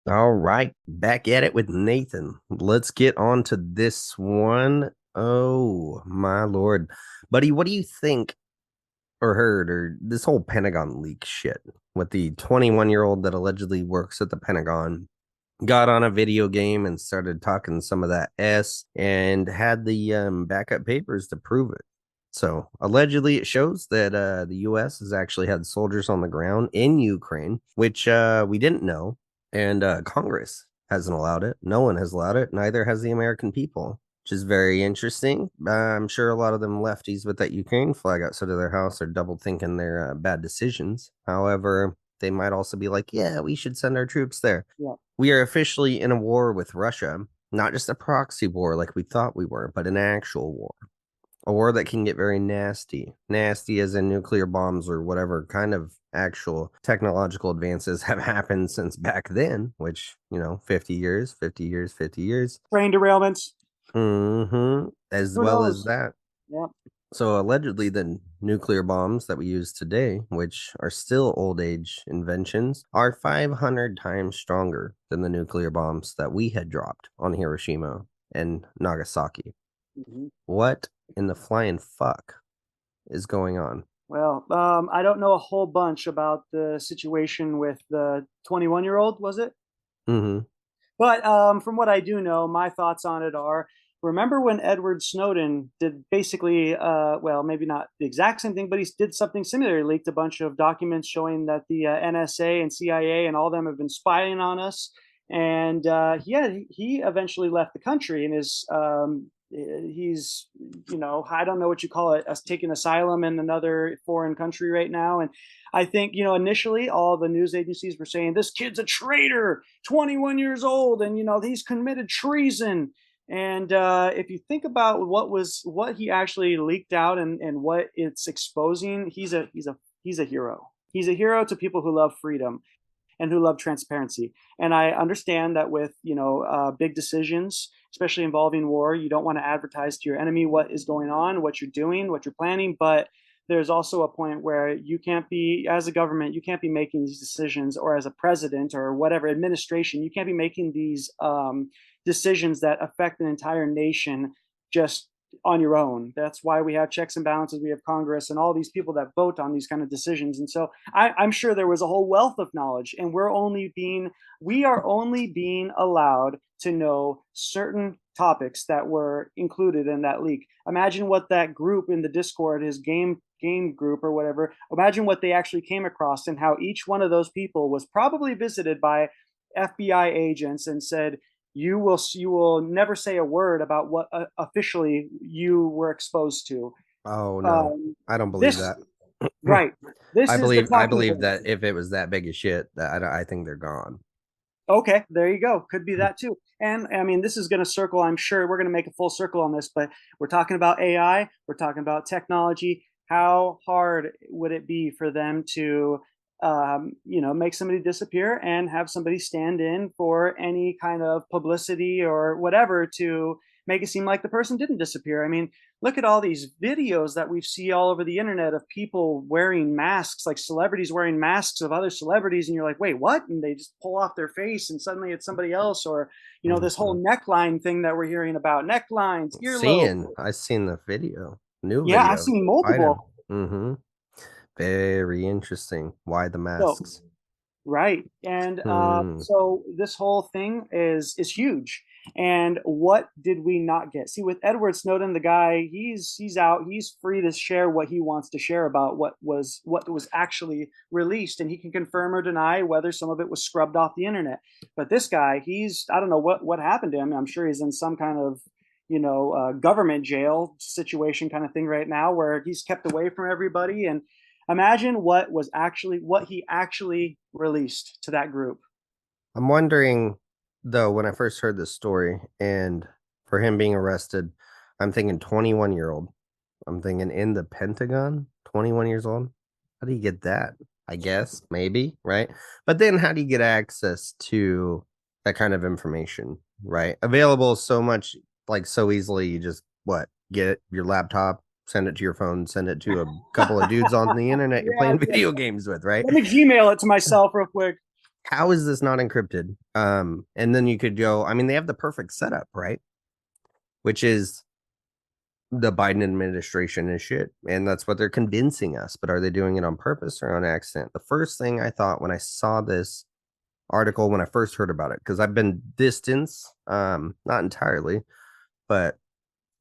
All right, back at it with Nathan. Let's get on to this one. Oh, my lord. Buddy, what do you think or heard or this whole Pentagon leak shit with the 21-year-old that allegedly works at the Pentagon got on a video game and started talking some of that S and had the backup papers to prove it. So allegedly, it shows that the U.S. has actually had soldiers on the ground in Ukraine, which we didn't know, and Congress hasn't allowed it. No one has allowed it. Neither has the American people, which is very interesting. I'm sure a lot of them lefties with that Ukraine flag outside of their house are double thinking their bad decisions. However, they might also be like, yeah, we should send our troops there. Yeah. We are officially in a war with Russia, not just a proxy war like we thought we were, but an actual war. A war that can get very nasty. Nasty as in nuclear bombs or whatever kind of actual technological advances have happened since back then, which, 50 years, 50 years, 50 years. Train derailments. As Who well as knows? that. Yeah. So allegedly, the nuclear bombs that we use today, which are still old age inventions, are 500 times stronger than the nuclear bombs that we had dropped on Hiroshima and Nagasaki. hmm What in the flying fuck is going on? Well, I don't know a whole bunch about the situation with the 21-year-old, was it? Mm-hmm. But from what I do know, my thoughts on it are remember when Edward Snowden did basically, well, maybe not the exact same thing, but he did something similar. He leaked a bunch of documents showing that the NSA and CIA and all of them have been spying on us. And he eventually left the country and he's, I don't know what you call it, us taking asylum in another foreign country right now. And I think, initially all the news agencies were saying this kid's a traitor, 21 years old, and he's committed treason. And if you think about what he actually leaked out and what it's exposing, he's a hero. He's a hero to people who love freedom and who love transparency. And I understand that with big decisions, especially involving war, you don't want to advertise to your enemy what is going on, what you're doing, what you're planning. But there's also a point where you can't be, as a government, you can't be making these decisions, or as a president or whatever administration, you can't be making these decisions that affect an entire nation just on your own. That's why we have checks and balances. We have Congress and all these people that vote on these kind of decisions. And so I'm sure there was a whole wealth of knowledge, and we are only being allowed to know certain topics that were included in that leak. Imagine what that group in the Discord, his game group or whatever, imagine what they actually came across and how each one of those people was probably visited by FBI agents and said, you will never say a word about what officially you were exposed to. Oh no, Um, I don't believe this that. right. This I is the believe I talking believe point. that if it was that big of shit, that I think they're gone. Okay, there you go. Could be that too. And I mean, this is going to circle. I'm sure we're going to make a full circle on this, but we're talking about AI. We're talking about technology. How hard would it be for them to, make somebody disappear and have somebody stand in for any kind of publicity or whatever to make it seem like the person didn't disappear? I mean, look at all these videos that we see all over the internet of people wearing masks, like celebrities wearing masks of other celebrities, and you're like, wait, what? And they just pull off their face and suddenly it's somebody else. Or this Mhm. whole neckline thing that we're hearing about, necklines, earlobes. I seen the video, new Yeah, I've video. seen Biden. multiple. Mm-hmm. Very interesting. Why the So masks? right. And Hmm. so this whole thing is huge. And what did we not get? See, with Edward Snowden, the guy, he's out, he's free to share what he wants to share about what was actually released, and he can confirm or deny whether some of it was scrubbed off the internet. But this guy, I don't know what happened to him. I'm sure he's in some kind of government jail situation kind of thing right now, where he's kept away from everybody. And imagine what he actually released to that group. I'm wondering though, when I first heard this story and for him being arrested, I'm thinking 21-year-old. I'm thinking in the Pentagon, 21 years old. How do you get that? I guess maybe, right? But then how do you get access to that kind of information, right? Available so much, like so easily. You just what get your laptop, send it to your phone, send it to a couple of dudes on the internet you're Yeah, playing yeah. video games with, right? Let me Gmail it to myself real quick. how is this not encrypted? And then you could go, I mean, they have the perfect setup, right? Which is the Biden administration and shit. And that's what they're convincing us. But are they doing it on purpose or on accident? The first thing I thought when I saw this article, when I first heard about it, because I've been distance, not entirely, but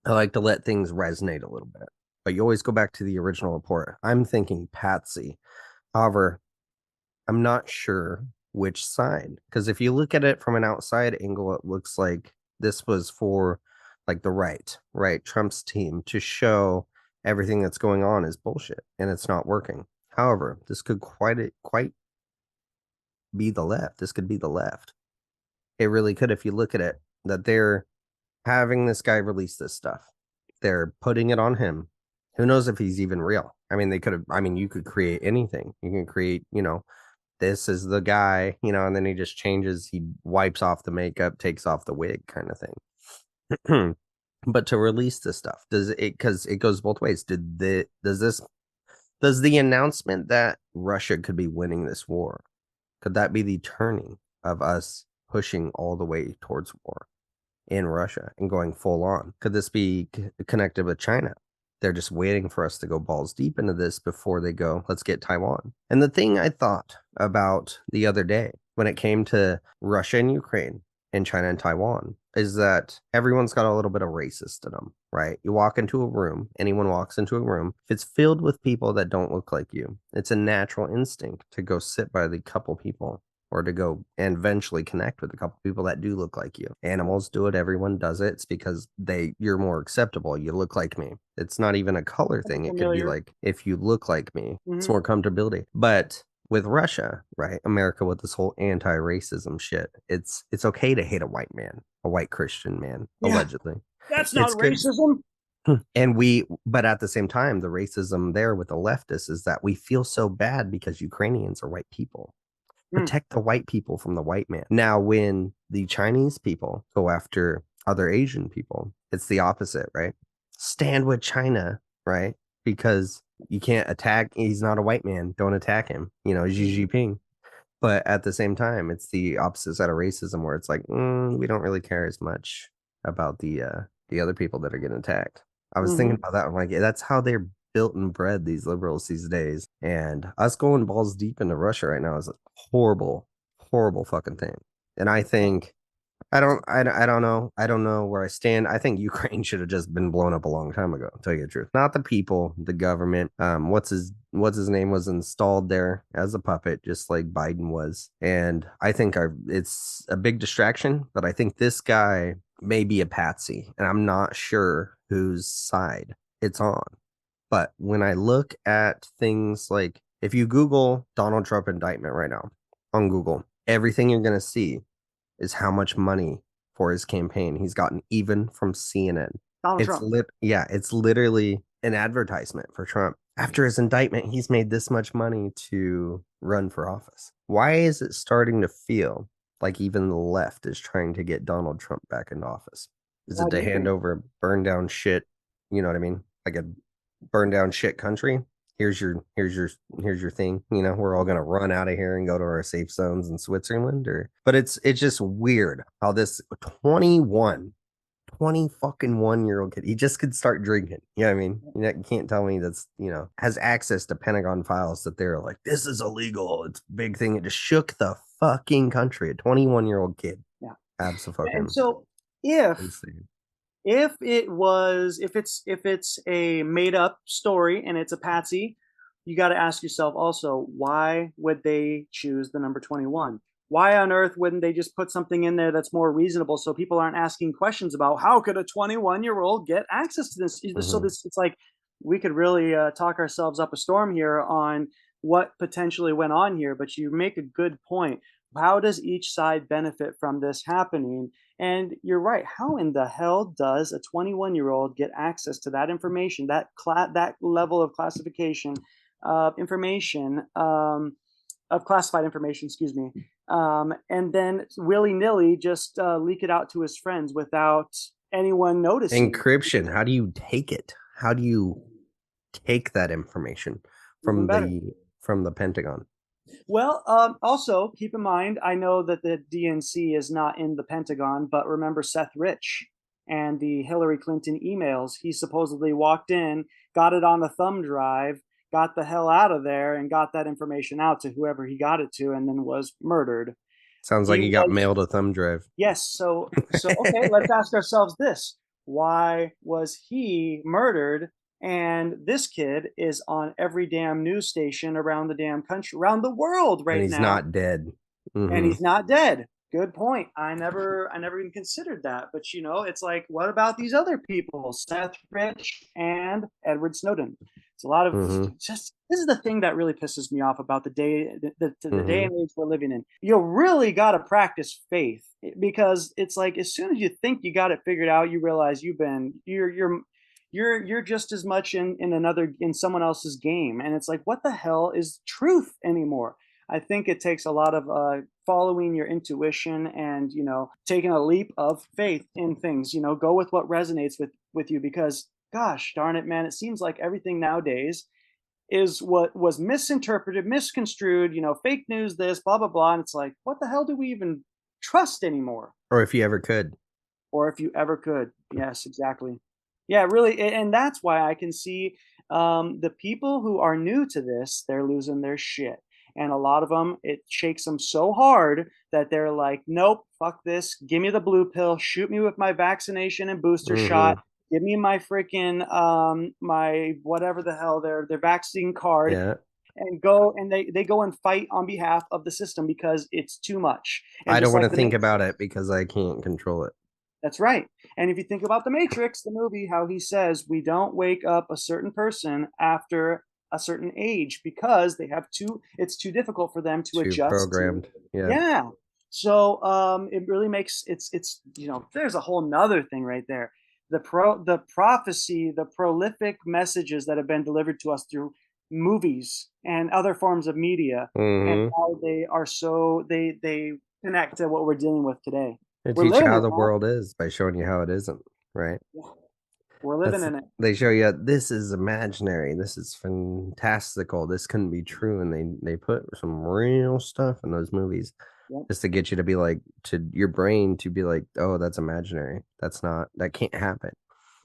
I like to let things resonate a little bit. But you always go back to the original report. I'm thinking Patsy. However, I'm not sure which side, because if you look at it from an outside angle, it looks like this was for like the right, Trump's team to show everything that's going on is bullshit and it's not working. However, this could quite be the left. This could be the left. It really could if you look at it, that they're having this guy release this stuff. They're putting it on him. Who knows if he's even real? I mean, they could have, I mean, you could create anything. You can create, this is the guy, and then he just changes, he wipes off the makeup, takes off the wig kind of thing. But to release this stuff, does it, because it goes both ways. Does the announcement that Russia could be winning this war, could that be the turning of us pushing all the way towards war in Russia and going full on? Could this be connected with China? They're just waiting for us to go balls deep into this before they go, let's get Taiwan. And the thing I thought about the other day when it came to Russia and Ukraine and China and Taiwan is that everyone's got a little bit of racist in them, right? You walk into a room, anyone walks into a room, if it's filled with people that don't look like you, it's a natural instinct to go sit by the couple people or to go and eventually connect with a couple people that do look like you. Animals do it, everyone does it. It's because you're more acceptable. You look like me. It's not even a color thing. It could be like, if you look like me, it's more comfortability. But with Russia, right? America with this whole anti-racism shit, it's okay to hate a white man, a white Christian man, allegedly. That's not racism. And but at the same time, the racism there with the leftists is that we feel so bad because Ukrainians are white people. Protect the white people from the white man. Now, when the Chinese people go after other Asian people, it's the opposite, right? Stand with China, right? Because you can't attack. He's not a white man. Don't attack him. Xi Jinping. But at the same time, it's the opposite side of racism, where it's like, we don't really care as much about the other people that are getting attacked. I was thinking about that. I'm like, that's how they're built and bred, these liberals these days. And us going balls deep into Russia right now is a horrible, horrible fucking thing. And I think I don't know. I don't know where I stand. I think Ukraine should have just been blown up a long time ago, to tell you the truth. Not the people, the government. What's his name was installed there as a puppet, just like Biden was. And I think it's a big distraction, but I think this guy may be a patsy, and I'm not sure whose side it's on. But when I look at things like, if you Google Donald Trump indictment right now on Google, everything you're going to see is how much money for his campaign he's gotten, even from CNN. Donald Trump. It's literally an advertisement for Trump. After his indictment, he's made this much money to run for office. Why is it starting to feel like even the left is trying to get Donald Trump back into office? Is it to hand over burn down shit? You know what I mean? Like a burn down shit country. Here's your thing. We're all gonna run out of here and go to our safe zones in Switzerland. But it's just weird how this 20 fucking 1-year-old kid, he just could start drinking. You know what I mean? You can't tell me that's has access to Pentagon files that they're like, this is illegal. It's a big thing. It just shook the fucking country. A 21-year-old kid. Yeah, absolutely. And so if it's a made up story and it's a patsy, you got to ask yourself also, why would they choose the number 21? Why on earth wouldn't they just put something in there that's more reasonable, so people aren't asking questions about how could a 21-year-old get access to this? So it's like, we could really talk ourselves up a storm here on what potentially went on here. But you make a good point. How does each side benefit from this happening? And you're right. How in the hell does a 21-year-old get access to that information, that level of classification of information, of classified information, excuse me, and then willy-nilly just leak it out to his friends without anyone noticing? Encryption. How do you take it? How do you take that information from the Pentagon? Well, also keep in mind, I know that the DNC is not in the Pentagon, but remember Seth Rich and the Hillary Clinton emails. He supposedly walked in, got it on a thumb drive, got the hell out of there, and got that information out to whoever he got it to, and then was murdered. Sounds like He you got was mailed a thumb drive. Yes. So okay, let's ask ourselves this. Why was he murdered? And this kid is on every damn news station around the damn country, around the world And right he's now, not dead. and Hmm. he's not dead. Good point. I never even considered that. But it's like, what about these other people, Seth Rich and Edward Snowden? It's a lot of Hmm. just this is the thing that really pisses me off about the day Hmm. and age we're living in. You really got to practice faith, because it's like as soon as you think you got it figured out, you realize you're just as much in someone else's game, and it's like, what the hell is truth anymore? I think it takes a lot of following your intuition and taking a leap of faith in things. Go with what resonates with you, because gosh darn it, man, it seems like everything nowadays is what was misinterpreted, misconstrued. Fake news, this, blah blah blah, and it's like, what the hell do we even trust anymore? Or if you ever could. Or if you ever could. Yes, exactly. Yeah, really, and that's why I can see the people who are new to this, they're losing their shit. And a lot of them, it shakes them so hard that they're like, nope, fuck this. Give me the blue pill. Shoot me with my vaccination and booster shot. Hmm. Give me my freaking my whatever the hell their vaccine card, Yeah. and go, and they go and fight on behalf of the system because it's too much. And I don't just want like to the think about Matrix. it because I can't control it. That's right. And if you think about The Matrix, the movie, how he says we don't wake up a certain person after a certain age because it's too difficult for them to Too adjust to. programmed. Yeah. Yeah. So it really makes it's there's a whole nother thing right there. The prophecy, the prolific messages that have been delivered to us through movies and other forms of media, and Hmm. how they are so they connect to what we're dealing with today. They We're teach you living how it, the man. world is by showing you how it isn't, right? Yeah, we're living That's in it. they show you this is imaginary, this is fantastical, this couldn't be true, and they put some real stuff in those movies Yep. just to get you to be like to your brain to be like, oh, that's imaginary. That's not that can't happen.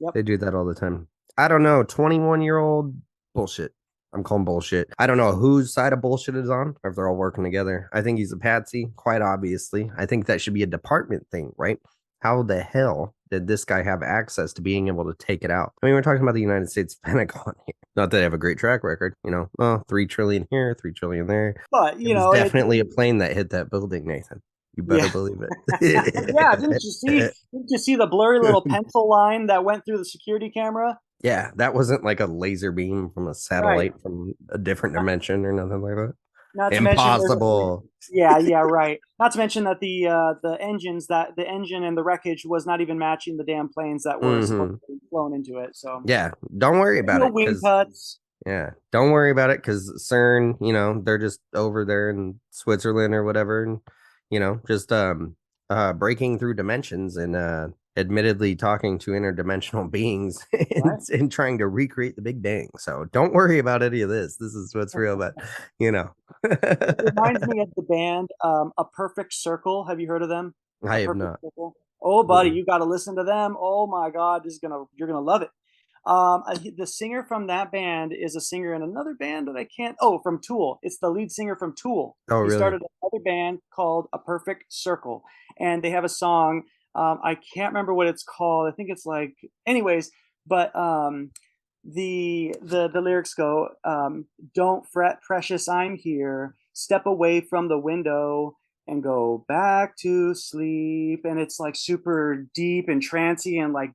Yep. They do that all the time. I don't know, 21-year-old bullshit. I'm calling bullshit. I don't know whose side of bullshit is on, or if they're all working together. I think he's a patsy, quite obviously. I think that should be a department thing, right? How the hell did this guy have access to being able to take it out? I mean, we're talking about the United States Pentagon here. Not that they have a great track record, Oh, 3 trillion here, 3 trillion there. But It was definitely a plane that hit that building, Nathan. You better yeah. believe Yeah, didn't you see? it. Didn't you see the blurry little pencil line that went through the security camera? Yeah, that wasn't like a laser beam from a Right. satellite from a different dimension or nothing like that. Not to mention there's a three. Impossible. Yeah, yeah, right. Not to mention that the engine and the wreckage was not even matching the damn planes that were Hmm. supposedly flown into it. So Yeah, don't worry about no it wing because cuts. don't worry about it because CERN, they're just over there in Switzerland or whatever, and just breaking through dimensions and admittedly talking to interdimensional beings and, Right. and trying to recreate the Big Bang. So don't worry about any of this. This is what's real, but you know. It reminds me of the band, A Perfect Circle. Have you heard of them? I A have Perfect not. Circle. Oh, buddy, Mm-mm. you got to listen to them. Oh my God, you're gonna love it. The singer from that band is a singer in another band that I can't. Oh, from Tool. It's the lead singer from Tool. Oh, He really? started another band called A Perfect Circle, and they have a song. I can't remember what it's called. I think it's like, anyways, but the lyrics go, "Don't fret, precious, I'm here. Step away from the window and go back to sleep." And it's like super deep and trancy and like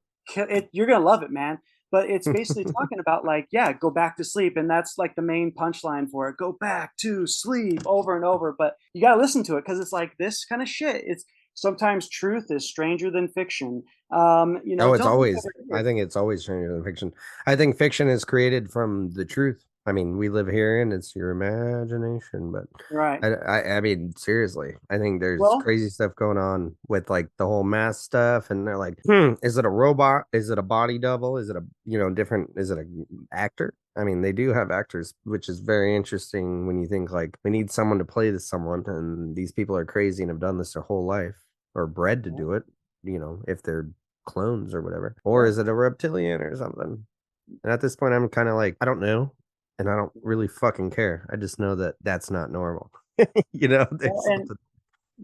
you're gonna love it, man. But it's basically talking about like, yeah, go back to sleep, and that's like the main punchline for it. Go back to sleep over and over. But you gotta listen to it because it's like this kind of shit. It's sometimes truth is stranger than fiction. Oh, it's Don't look always, over I here. think it's always stranger than fiction. I think fiction is created from the truth. I mean, we live here and it's your imagination, but Right. I mean, seriously, I think there's Well, crazy stuff going on with like the whole mass stuff. And they're like, is it a robot? Is it a body double? Is it a, different, is it a actor? I mean, they do have actors, which is very interesting when you think like we need someone to play this someone, and these people are crazy and have done this their whole life or bred to Yeah, do it, if they're clones or whatever. Or yeah. is it a reptilian or something? And at this point, I'm kind of like, I don't know. And I don't really fucking care. I just know that that's not normal. Well, There's and something,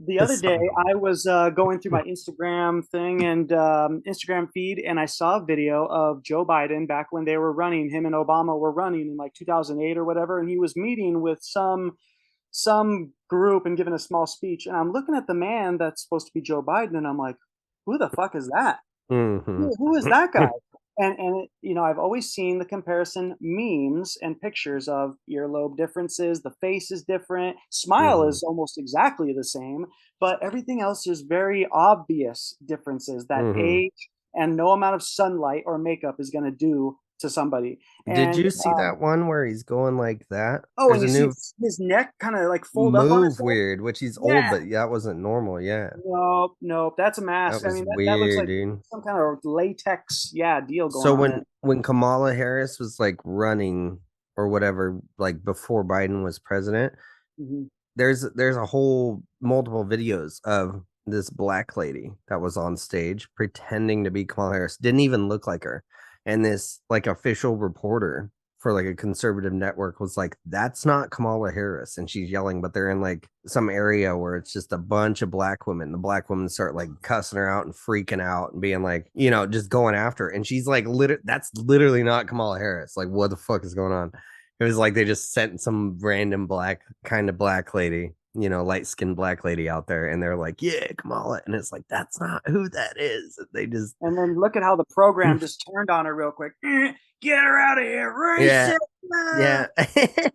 the other there's day something going I was going through my Instagram thing and Instagram feed, and I saw a video of Joe Biden back when they were running. Him and Obama were running in like 2008 or whatever, and he was meeting with some group and giving a small speech. And I'm looking at the man that's supposed to be Joe Biden, and I'm like, who the fuck is that? on. Who is that guy? And I've always seen the comparison memes and pictures of earlobe differences. The face is different. Smile Hmm. is almost exactly the same, but everything else is very obvious differences that Hmm. age and no amount of sunlight or makeup is going to do to somebody. Did And you see that one where he's going like that? oh, There's and a you see new his neck kind of like fold up on move itself. weird, which he's old, Yeah. but that wasn't normal. Yeah. Nope, nope. That's a That mask. I was mean, that looks weird, like dude. some kind of latex, yeah, deal going So on there. when Kamala Harris was like running or whatever, like before Biden was president, Hmm. there's a whole multiple videos of this black lady that was on stage pretending to be Kamala Harris, didn't even look like her. And this like official reporter for like a conservative network was like, that's not Kamala Harris. And she's yelling, but they're in like some area where it's just a bunch of black women. The black women start like cussing her out and freaking out and being like, just going after her. And she's like, that's literally not Kamala Harris. Like, what the fuck is going on? It was like they just sent some random black kind of black lady, light skinned black lady out there, and they're like, "Yeah, Kamala," and it's like that's not who that is. They just, And then look at how the program just turned on her real quick. Get her out of here, yeah, racist! Ah! yeah,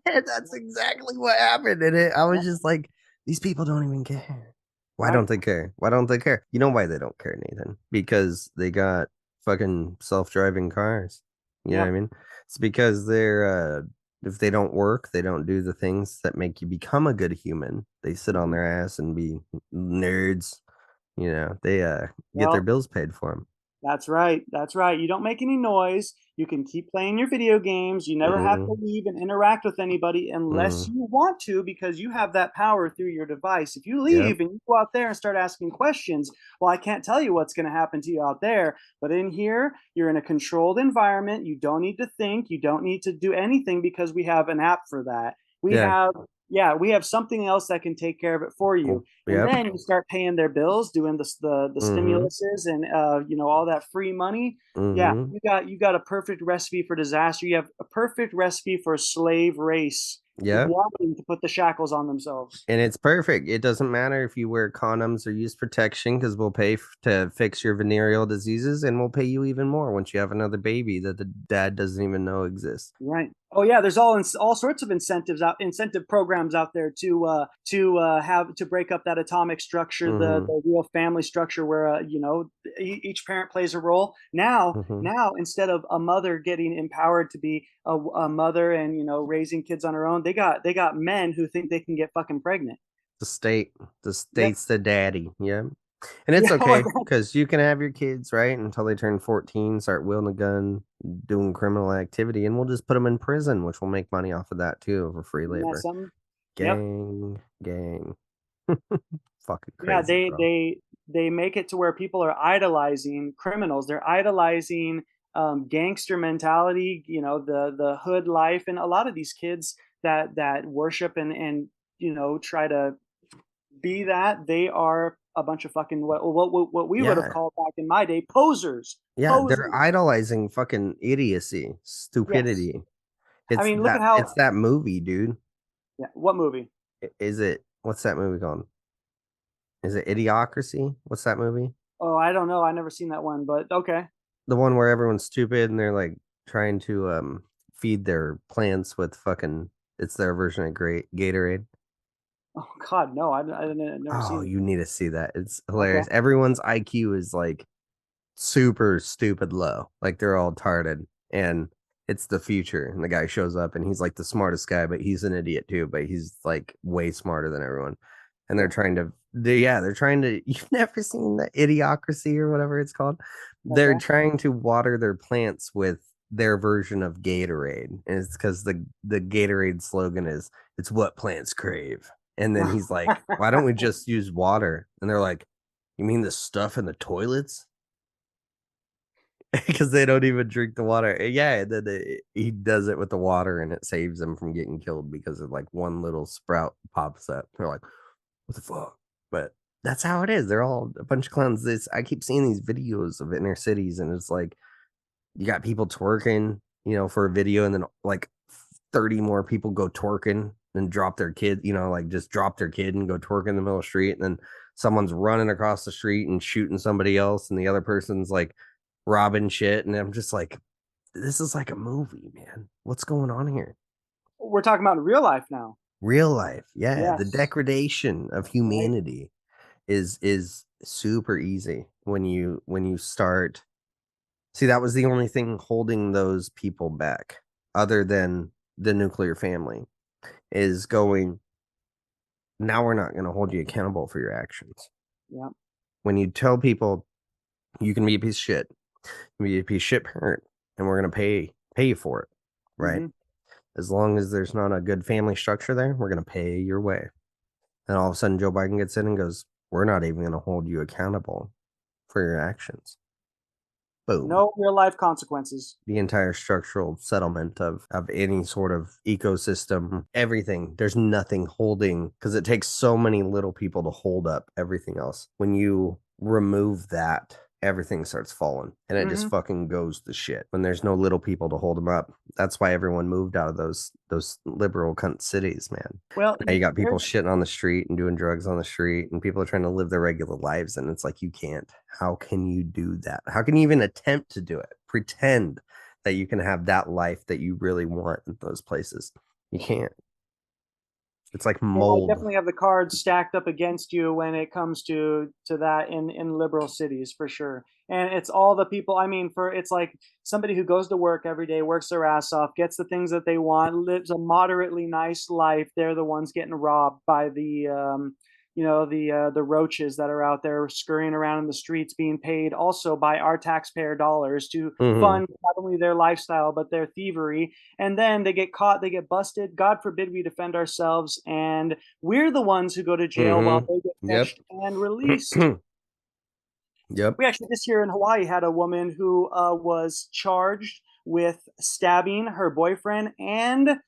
that's exactly what happened. And I Yeah, was just like, these people don't even care. Why right. don't they care? Why don't they care? You know why they don't care, Nathan? Because they got fucking self driving cars. You know what I Yep. mean? It's because if they don't work, they don't do the things that make you become a good human. They sit on Mhm. their ass and be nerds. They get their Well, bills paid for them. that's right. That's right. You don't make any noise. You can keep playing your video games. You never have to Mm-hmm, leave and interact with anybody unless mm-hmm. you want to, because you have that power through your device. If you Yep. leave and you go out there and start asking questions, well, I can't tell you what's going to happen to you out there. But in here, you're in a controlled environment. You don't need to think. You don't need to do anything because we have an app for that. We Yeah. have, yeah, we have something else that can take care of it for you. Well, And yep. then you start paying their bills, doing the Mm-hmm. stimuluses and all that free money. Yeah, Mm-hmm. you got a perfect recipe for disaster. You have a perfect recipe for a slave race Yep. wanting to put the shackles on themselves. And it's perfect. It doesn't matter if you wear condoms or use protection because we'll pay to fix your venereal diseases, and we'll pay you even more once you have another baby that the dad doesn't even know exists. Right. Oh yeah, there's all sorts of incentive programs out there to have to break up that atomic structure, the Mm-hmm. the real family structure where each parent plays a role. Now Mm-hmm. now instead of a mother getting empowered to be a mother and raising kids on her own, they got men who think they can get fucking pregnant. The state, the Yep. state's the daddy. Yeah. And it's Yeah. okay because you can have your kids, right, until they turn 14, start wielding a gun, doing criminal activity, and we'll just put them in prison, which will make money off of that too for free Isn't that labor. something? Yep. Gang, gang. Fucking Yeah, crazy, bro. they make it to where people are idolizing criminals. They're idolizing gangster mentality, the hood life, and a lot of these kids that worship and try to be that, they are a bunch of fucking what we would have Yeah. called back in my day posers. Yeah, they're Posers. idolizing fucking idiocy, Yes. stupidity. I It's mean, look at that how. it's that movie, dude. Yeah, what movie? Is it what's that movie called? Is it Idiocracy? What's that movie? Oh, I don't know. I never seen that one, but okay. The one where everyone's stupid and they're like trying to feed their plants with fucking it's their version of great Gatorade. Oh God, no, I didn't never Oh, seen it. you need to see that. It's Okay. hilarious. Everyone's IQ is like super stupid low. Like they're all tarded. And it's the future. And the guy shows up and he's like the smartest guy, but he's an idiot too. But he's like way smarter than everyone. And Yeah. they're trying to, you've never seen the idiocracy or whatever it's called. They're Okay. trying to water their plants with their version of Gatorade, and it's because the Gatorade slogan is "It's what plants crave." And then he's like, "Why don't we just use water?" And they're like, "You mean the stuff in the toilets?" Because they don't even drink the water. Yeah, and then he does it with the water, and it saves them from getting killed because of like one little sprout pops up. They're like, "What the fuck?" But that's how it is. They're all a bunch of clowns. This I keep seeing these videos of inner cities, and it's like you got people twerking, for a video, and then like 30 more people go twerking and drop their kid, like just drop their kid and go twerk in the middle of the street. And then someone's running across the street and shooting somebody else, and the other person's like robbing shit. And I'm just like, this is like a movie, man. What's going on here? We're talking about real life now. Real life. Yeah. The Yes. degradation of Right. humanity is super easy when you start. See, that was the only thing holding those people back, other than the nuclear family, is going, now we're not going to hold you accountable for your actions. Yeah. When you tell people you can be a piece of shit, you can be a piece of shit parent, and we're going to pay you for it, right? Hmm. As long as there's not a good family structure there, we're going to pay your way. And all of a sudden, Joe Biden gets in and goes, we're not even going to hold you accountable for your actions. Boom. No real life consequences. The entire structural settlement of any sort of ecosystem, everything. There's nothing holding, because it takes so many little people to hold up everything else. When you remove that, everything starts falling, and it just Hmm. fucking goes to shit when there's no little people to hold them up. That's why everyone moved out of those liberal cunt cities, man. Well, Now you got people here's shitting on the street and doing drugs on the street, and people are trying to live their regular lives. And it's like, you can't. How can you do that? How can you even attempt to do it? Pretend that you can have that life that you really want in those places. You can't. It's like Yeah, I mold. definitely have the cards stacked up against you when it comes to that in liberal cities for sure. And it's all the people. I mean, for it's like somebody who goes to work every day, works their ass off, gets the things that they want, lives a moderately nice life. They're the ones getting robbed by the roaches that are out there scurrying around in the streets, being paid also by our taxpayer dollars to Mhm. fund not only their lifestyle but their thievery. And then they get caught, they get busted. God forbid we defend ourselves, and we're the ones who go to jail while Mhm. they get Yep. catched and released. Yep. We actually just here in Hawaii had a woman who was charged with stabbing her boyfriend and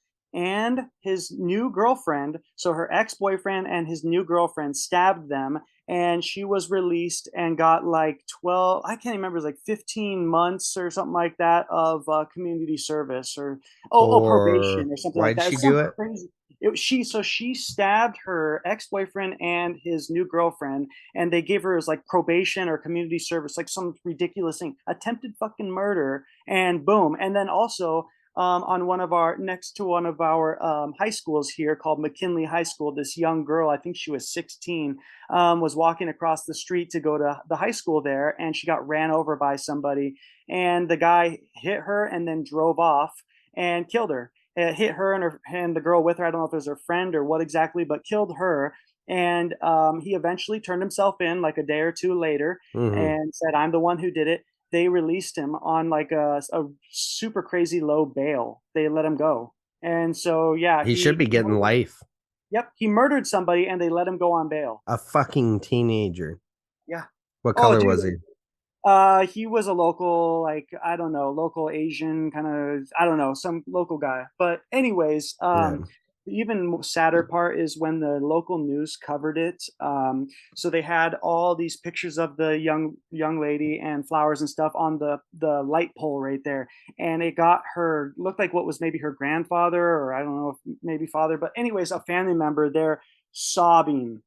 his new girlfriend. So her ex-boyfriend and his new girlfriend stabbed them, and she was released and got like 12, I can't remember, it was like 15 months or something like that of community service, or For probation or something why like did that. she It's do some it? crazy. She stabbed her ex-boyfriend and his new girlfriend, and they gave her as like probation or community service, like some ridiculous thing, attempted fucking murder, and boom. And then also on next to one of our high schools here called McKinley High School, this young girl, I think she was 16, was walking across the street to go to the high school there, and she got ran over by somebody, and the guy hit her and then drove off and killed her. It hit her and the girl with her. I don't know if it was her friend or what exactly, but killed her. And he eventually turned himself in like a day or two later Mhm. and said, "I'm the one who did it." They released him on like a super crazy low bail. They let him go. And so, yeah, He should be he getting murdered, life. yep, he murdered somebody and they let him go on bail. A fucking teenager. Yeah. What Oh, color dude. was he? He was a local, like, I don't know, local Asian kind of, I don't know, some local guy. But anyways, Yeah. the even sadder part is when the local news covered it. So they had all these pictures of the young lady and flowers and stuff on the light pole right there, and it got her, looked like what was maybe her grandfather, or I don't know if maybe father, but anyways, a family member there sobbing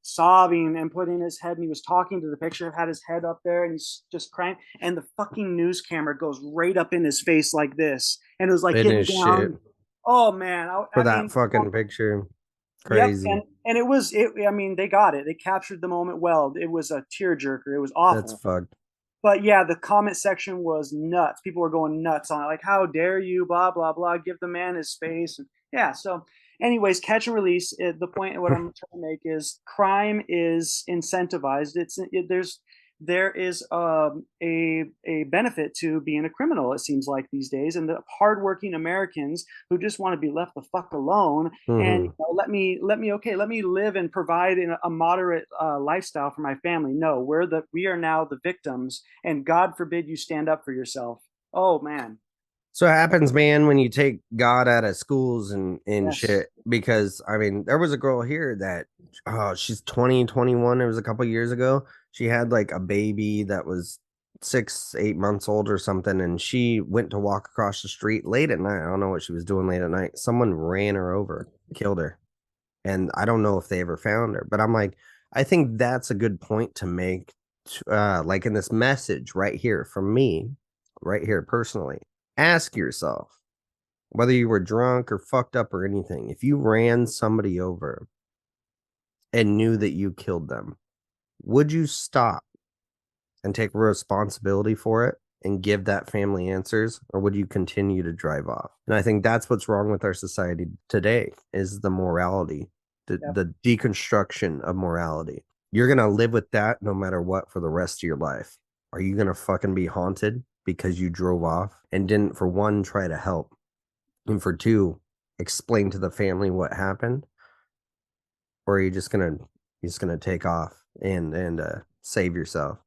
and putting his head, and he was talking to the picture, had his head up there and he's just crying, and the fucking news camera goes right up in his face like this, and it was like In getting his shit down. Oh man, for I that mean, fucking picture. yep. Crazy. And it was it, I mean, they got it, they captured the moment well. It was a tearjerker, it was That's awful. fucked. But yeah, the comment section was nuts. People were going nuts on it, like, "How dare you? Blah blah blah. Give the man his space." And yeah. So, anyways, catch and release. The point what I'm trying to make is crime is incentivized. There's there is a benefit to being a criminal. It seems like these days, and the hardworking Americans who just want to be left the fuck alone and Hmm. let me live and provide in a moderate lifestyle for my family. No, we are now the victims, and God forbid you stand up for yourself. Oh man, So it happens, man, when you take God out of schools and yes. shit. Because I mean, there was a girl here that she's 20, 21. It was a couple years ago. She had like a baby that was 6, 8 months old or something, and she went to walk across the street late at night. I don't know what she was doing late at night. Someone ran her over, killed her. And I don't know if they ever found her, but I'm like, I think that's a good point to make, like in this message right here from me, right here personally. Ask yourself whether you were drunk or fucked up or anything. If you ran somebody over and knew that you killed them, would you stop and take responsibility for it and give that family answers, or would you continue to drive off? And I think that's what's wrong with our society today is the morality, Yep. the deconstruction of morality. You're gonna live with that no matter what for the rest of your life. Are you gonna fucking be haunted because you drove off and didn't, for one, try to help, and for two, explain to the family what happened? Or are you just gonna take off and save yourself?